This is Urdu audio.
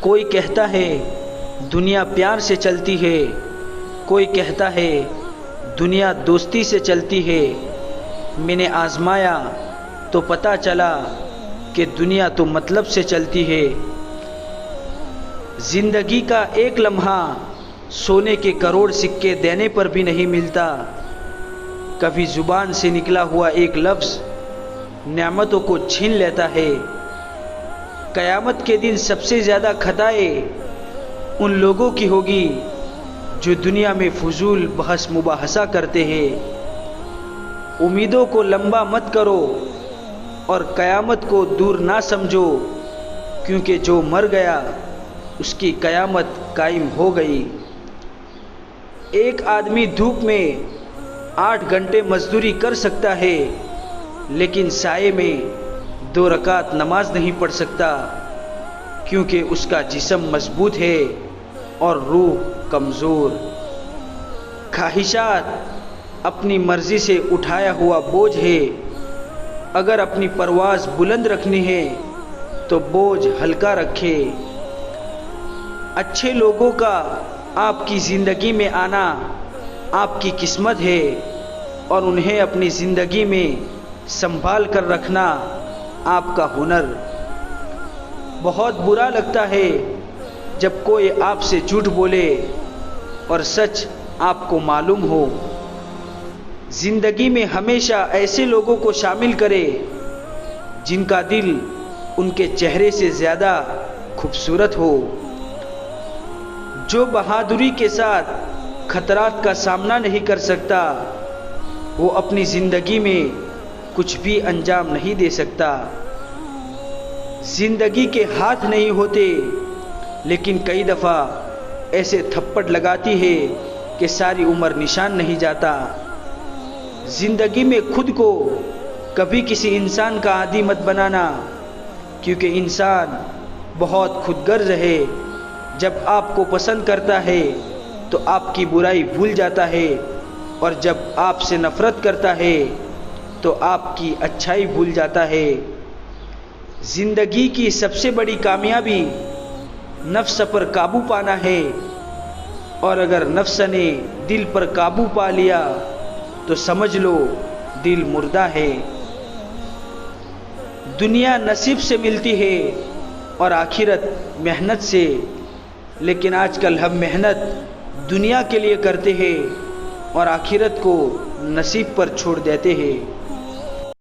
کوئی کہتا ہے دنیا پیار سے چلتی ہے، کوئی کہتا ہے دنیا دوستی سے چلتی ہے۔ میں نے آزمایا تو پتہ چلا کہ دنیا تو مطلب سے چلتی ہے۔ زندگی کا ایک لمحہ سونے کے کروڑ سکے دینے پر بھی نہیں ملتا۔ کبھی زبان سے نکلا ہوا ایک لفظ نعمتوں کو چھین لیتا ہے۔ قیامت کے دن سب سے زیادہ خطائیں ان لوگوں کی ہوگی جو دنیا میں فضول بحث مباحثہ کرتے ہیں۔ امیدوں کو لمبا مت کرو اور قیامت کو دور نہ سمجھو، کیونکہ جو مر گیا اس کی قیامت قائم ہو گئی۔ ایک آدمی دھوپ میں 8 گھنٹے مزدوری کر سکتا ہے، لیکن سائے میں 2 رکعت نماز نہیں پڑھ سکتا، کیونکہ اس کا جسم مضبوط ہے اور روح کمزور۔ خواہشات اپنی مرضی سے اٹھایا ہوا بوجھ ہے۔ اگر اپنی پرواز بلند رکھنی ہے تو بوجھ ہلکا رکھے۔ اچھے لوگوں کا آپ کی زندگی میں آنا آپ کی قسمت ہے، اور انہیں اپنی زندگی میں سنبھال کر رکھنا آپ کا ہنر۔ بہت برا لگتا ہے جب کوئی آپ سے جھوٹ بولے اور سچ آپ کو معلوم ہو۔ زندگی میں ہمیشہ ایسے لوگوں کو شامل کرے جن کا دل ان کے چہرے سے زیادہ خوبصورت ہو۔ جو بہادری کے ساتھ خطرات کا سامنا نہیں کر سکتا، وہ اپنی زندگی میں کچھ بھی انجام نہیں دے سکتا۔ زندگی کے ہاتھ نہیں ہوتے، لیکن کئی دفعہ ایسے تھپڑ لگاتی ہے کہ ساری عمر نشان نہیں جاتا۔ زندگی میں خود کو کبھی کسی انسان کا عادی مت بنانا، کیونکہ انسان بہت خود غرض ہے۔ جب آپ کو پسند کرتا ہے تو آپ کی برائی بھول جاتا ہے، اور جب آپ سے نفرت کرتا ہے تو آپ کی اچھائی بھول جاتا ہے۔ زندگی کی سب سے بڑی کامیابی نفس پر قابو پانا ہے، اور اگر نفس نے دل پر قابو پا لیا تو سمجھ لو دل مردہ ہے۔ دنیا نصیب سے ملتی ہے اور آخرت محنت سے، لیکن آج کل ہم محنت دنیا کے لیے کرتے ہیں اور آخرت کو نصیب پر چھوڑ دیتے ہیں۔